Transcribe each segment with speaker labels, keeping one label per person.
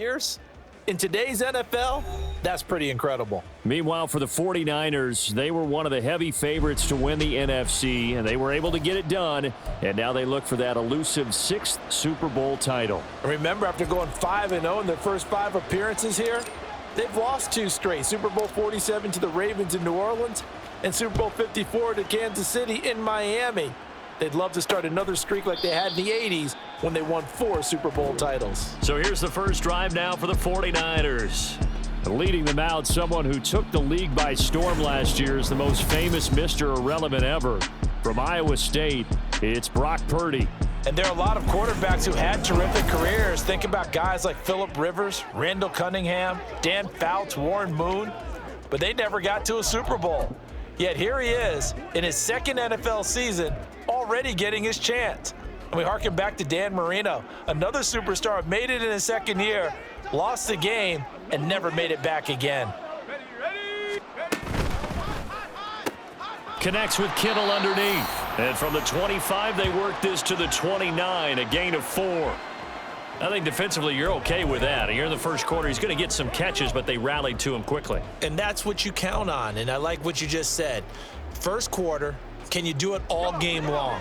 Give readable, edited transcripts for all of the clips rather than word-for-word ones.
Speaker 1: years. In today's NFL, that's pretty incredible.
Speaker 2: Meanwhile, for the 49ers, they were one of the heavy favorites to win the NFC, and they were able to get it done, and now they look for that elusive 6th Super Bowl title.
Speaker 1: Remember, after going 5-0 in their first 5 appearances here, they've lost 2 straight. Super Bowl 47 to the Ravens in New Orleans and Super Bowl 54 to Kansas City in Miami. They'd love to start another streak like they had in the 80s when they won 4 Super Bowl titles.
Speaker 2: So here's the first drive now for the 49ers. Leading them out, someone who took the league by storm last year is the most famous Mr. Irrelevant ever. From Iowa State, it's Brock Purdy.
Speaker 1: And there are a lot of quarterbacks who had terrific careers. Think about guys like Phillip Rivers, Randall Cunningham, Dan Fouts, Warren Moon. But they never got to a Super Bowl. Yet here he is in his 2nd NFL season, already getting his chance. And we harken back to Dan Marino, another superstar, made it in his 2nd year, lost the game, and never made it back again.
Speaker 2: Connects with Kittle underneath. And from the 25, they work this to the 29, a gain of 4. I think defensively you're okay with that. Here in the first quarter, he's going to get some catches, but they rallied to him quickly.
Speaker 1: And that's what you count on, and I like what you just said. First quarter, can you do it all game long?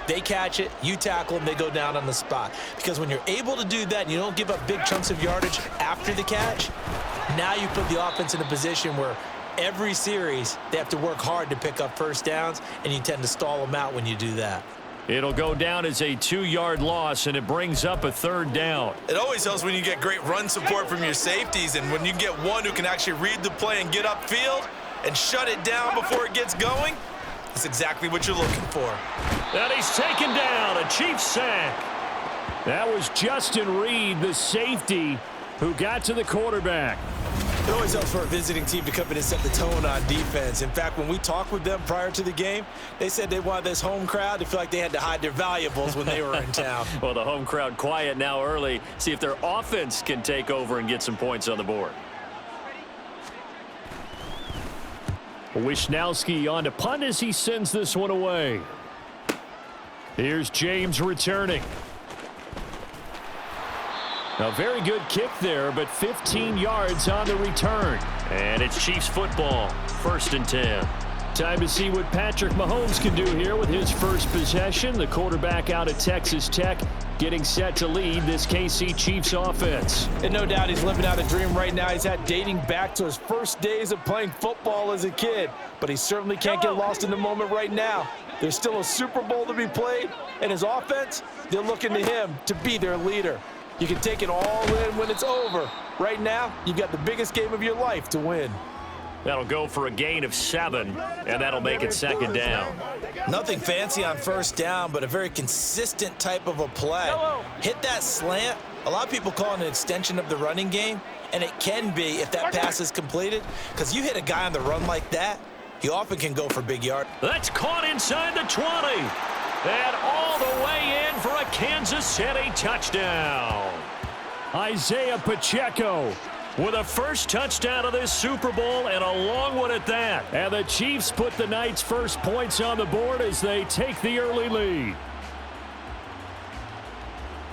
Speaker 1: They catch it, you tackle them, they go down on the spot. Because when you're able to do that and you don't give up big chunks of yardage after the catch, now you put the offense in a position where every series they have to work hard to pick up first downs, and you tend to stall them out when you do that.
Speaker 2: It'll go down as a 2-yard loss, and it brings up a 3rd down.
Speaker 3: It always helps when you get great run support from your safeties, and when you get one who can actually read the play and get upfield and shut it down before it gets going, that's exactly what you're looking for.
Speaker 2: And he's taken down, a Chiefs sack. That was Justin Reed, the safety, who got to the quarterback.
Speaker 1: It always helps for a visiting team to come in and set the tone on defense. In fact, when we talked with them prior to the game, they said they wanted this home crowd to feel like they had to hide their valuables when they were in town.
Speaker 2: Well, the home crowd quiet now early. See if their offense can take over and get some points on the board. Wisnowski on to punt as he sends this one away. Here's James returning. A very good kick there, but 15 yards on the return. And it's Chiefs football, 1st and 10. Time to see what Patrick Mahomes can do here with his first possession. The quarterback out of Texas Tech getting set to lead this KC Chiefs offense.
Speaker 1: And no doubt he's living out a dream right now. He's had dating back to his first days of playing football as a kid. But he certainly can't get lost in the moment right now. There's still a Super Bowl to be played, and his offense, they're looking to him to be their leader. You can take it all in when it's over. Right now, you've got the biggest game of your life to win.
Speaker 2: That'll go for a gain of 7, and that'll make it 2nd down.
Speaker 1: Nothing fancy on first down, but a very consistent type of a play. Hit that slant. A lot of people call it an extension of the running game, and it can be if that pass is completed, because you hit a guy on the run like that, he often can go for big yard.
Speaker 2: That's caught inside the 20. And all the way in for a Kansas City touchdown. Isaiah Pacheco with a first touchdown of this Super Bowl, and a long one at that. And the Chiefs put the Knights' first points on the board as they take the early lead.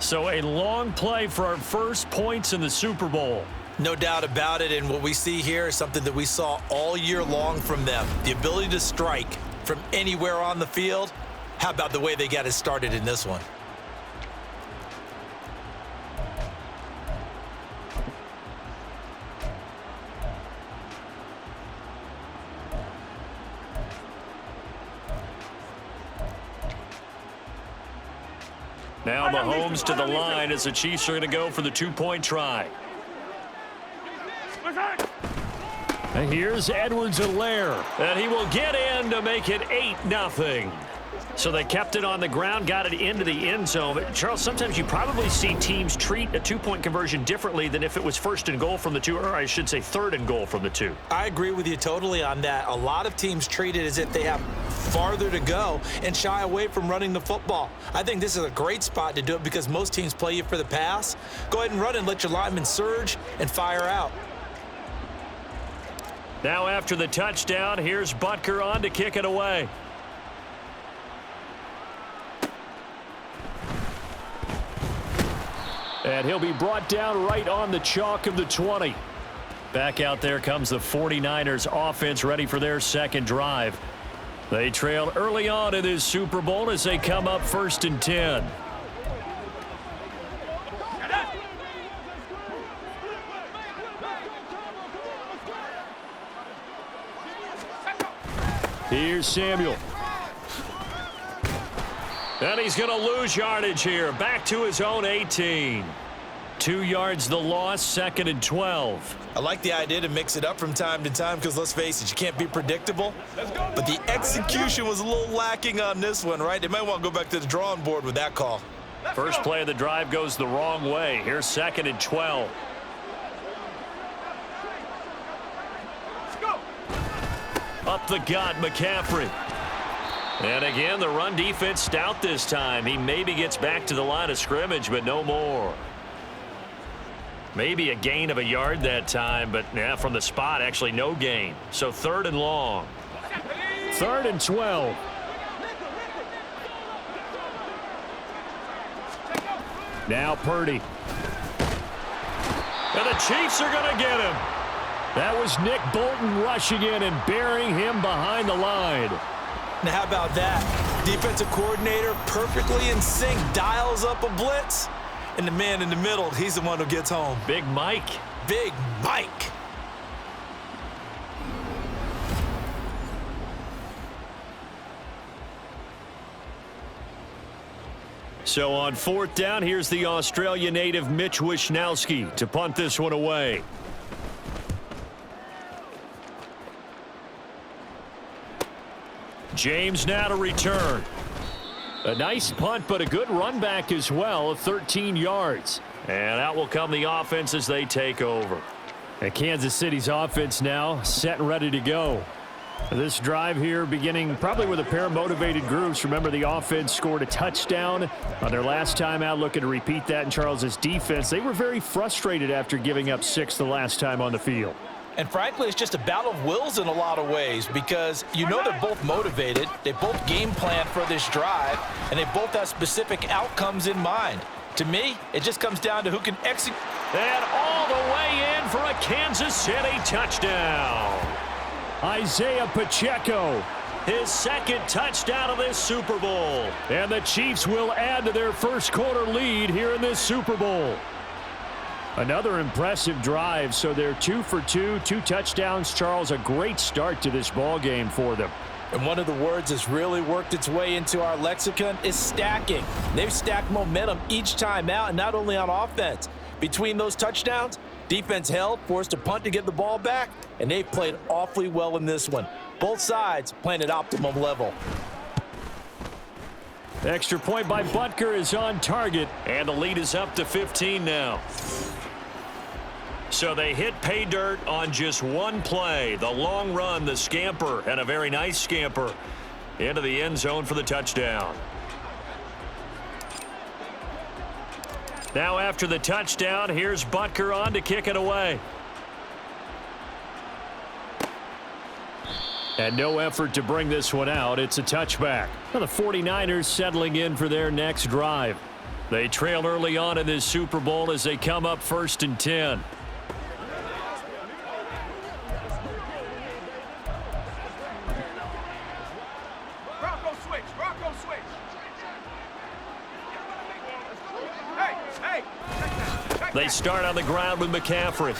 Speaker 2: So a long play for our first points in the Super Bowl.
Speaker 1: No doubt about it, and what we see here is something that we saw all year long from them. The ability to strike from anywhere on the field. How about the way they got it started in this one?
Speaker 2: Now Mahomes to the line as the Chiefs are going to go for the 2-point try. And here's Edwards-Helaire, and he will get in to make it 8-0. So they kept it on the ground, got it into the end zone. But Charles, sometimes you probably see teams treat a 2-point conversion differently than if it was 1st and goal from the 2, or I should say 3rd and goal from the 2.
Speaker 1: I agree with you totally on that. A lot of teams treat it as if they have farther to go and shy away from running the football. I think this is a great spot to do it because most teams play you for the pass. Go ahead and run and let your linemen surge and fire out.
Speaker 2: Now after the touchdown, here's Butker on to kick it away. And he'll be brought down right on the chalk of the 20. Back out there comes the 49ers offense ready for their second drive. They trailed early on in this Super Bowl as they come up 1st and 10. Here's Samuel. And he's going to lose yardage here. Back to his own 18. 2 yards the loss, 2nd and 12.
Speaker 3: I like the idea to mix it up from time to time because, let's face it, you can't be predictable. But the execution was a little lacking on this one, right? They might want to go back to the drawing board with that call.
Speaker 2: First play of the drive goes the wrong way. Here's 2nd and 12. Up the gut, McCaffrey. And again, the run defense stout this time. He maybe gets back to the line of scrimmage, but no more. Maybe a gain of a yard that time, but yeah, from the spot, actually no gain. So 3rd and long. 3rd and 12. Now Purdy. And the Chiefs are going to get him. That was Nick Bolton rushing in and burying him behind the line.
Speaker 3: Now, how about that? Defensive coordinator perfectly in sync, dials up a blitz, and the man in the middle, he's the one who gets home.
Speaker 2: Big Mike.
Speaker 3: Big Mike.
Speaker 2: So on 4th down, here's the Australia native Mitch Wishnowsky to punt this one away. James now to return. A nice punt, but a good run back as well, 13 yards. And out will come the offense as they take over. And Kansas City's offense now set and ready to go. This drive here beginning probably with a pair of motivated groups. Remember, the offense scored a touchdown on their last time out, looking to repeat that in Charles's defense. They were very frustrated after giving up 6 the last time on the field.
Speaker 1: And frankly, it's just a battle of wills in a lot of ways because you know they're both motivated, they both game plan for this drive, and they both have specific outcomes in mind. To me, it just comes down to who can execute.
Speaker 2: And all the way in for a Kansas City touchdown. Isaiah Pacheco, his 2nd touchdown of this Super Bowl. And the Chiefs will add to their first quarter lead here in this Super Bowl. Another impressive drive, so they're 2 for 2, 2 touchdowns. Charles, a great start to this ball game for them.
Speaker 1: And one of the words that's really worked its way into our lexicon is stacking. They've stacked momentum each time out, and not only on offense. Between those touchdowns, defense held, forced a punt to get the ball back, and they've played awfully well in this one. Both sides playing at optimum level.
Speaker 2: Extra point by Butker is on target, and the lead is up to 15 now. So they hit pay dirt on just one play. The long run, the scamper, and a very nice scamper into the end zone for the touchdown. Now after the touchdown, here's Butker on to kick it away. And no effort to bring this one out. It's a touchback. Now the 49ers settling in for their next drive. They trail early on in this Super Bowl as they come up 1st and 10. They start on the ground with McCaffrey.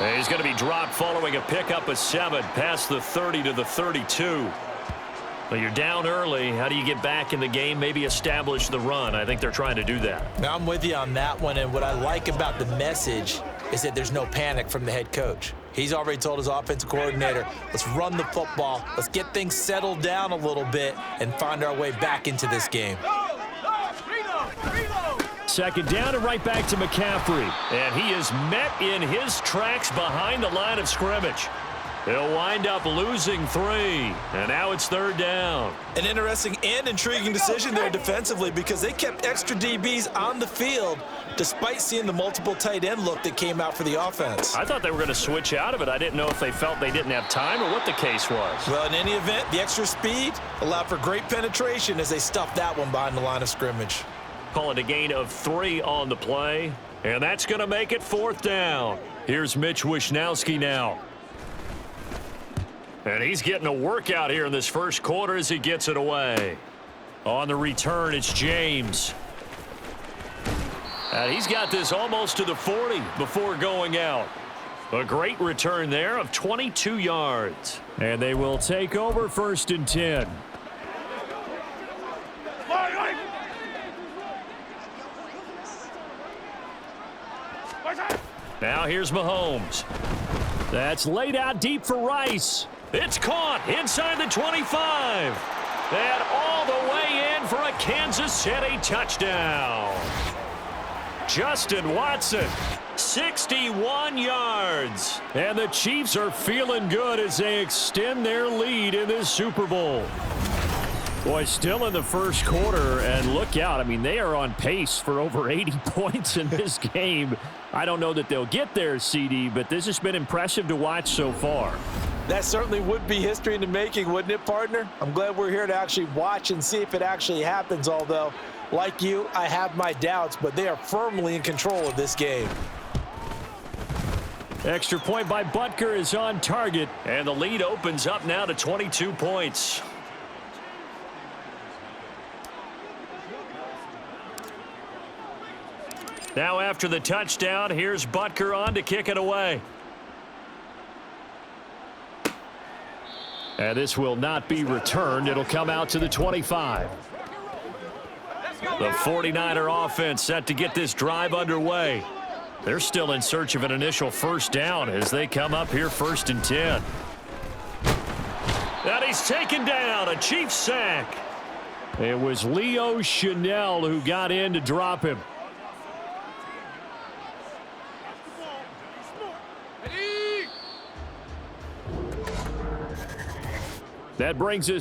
Speaker 2: And he's going to be dropped following a pickup of 7 past the 30 to the 32. Well, you're down early. How do you get back in the game? Maybe establish the run. I think they're trying to do that.
Speaker 1: Now, I'm with you on that one, and what I like about the message is that there's no panic from the head coach. He's already told his offensive coordinator, let's run the football, let's get things settled down a little bit and find our way back into this game.
Speaker 2: 2nd down and right back to McCaffrey. And he is met in his tracks behind the line of scrimmage. He'll wind up losing 3. And now it's 3rd down.
Speaker 3: An interesting and intriguing decision there defensively because they kept extra DBs on the field despite seeing the multiple tight end look that came out for the offense.
Speaker 2: I thought they were going to switch out of it. I didn't know if they felt they didn't have time or what the case was.
Speaker 3: Well, in any event, the extra speed allowed for great penetration as they stuffed that one behind the line of scrimmage.
Speaker 2: call it a gain of 3 on the play. And that's going to make it 4th down. Here's Mitch Wishnowski now. And he's getting a workout here in this first quarter as he gets it away. On the return, it's James. And he's got this almost to the 40 before going out. A great return there of 22 yards. And they will take over 1st and 10. Now here's Mahomes. That's laid out deep for Rice. It's caught inside the 25. And all the way in for a Kansas City touchdown. Justin Watson, 61 yards. And the Chiefs are feeling good as they extend their lead in this Super Bowl. Boy, still in the first quarter, and look out. I mean, they are on pace for over 80 points in this game. I don't know that they'll get there, CD, but this has been impressive to watch so far.
Speaker 1: That certainly would be history in the making, wouldn't it, partner? I'm glad we're here to actually watch and see if it actually happens, although, like you, I have my doubts, but they are firmly in control of this game.
Speaker 2: Extra point by Butker is on target, and the lead opens up now to 22 points. Now after the touchdown, here's Butker on to kick it away. And this will not be returned. It'll come out to the 25. The 49er offense set to get this drive underway. They're still in search of an initial first down as they come up here 1st and 10. And he's taken down, a Chiefs sack. It was Leo Chanel who got in to drop him. That brings us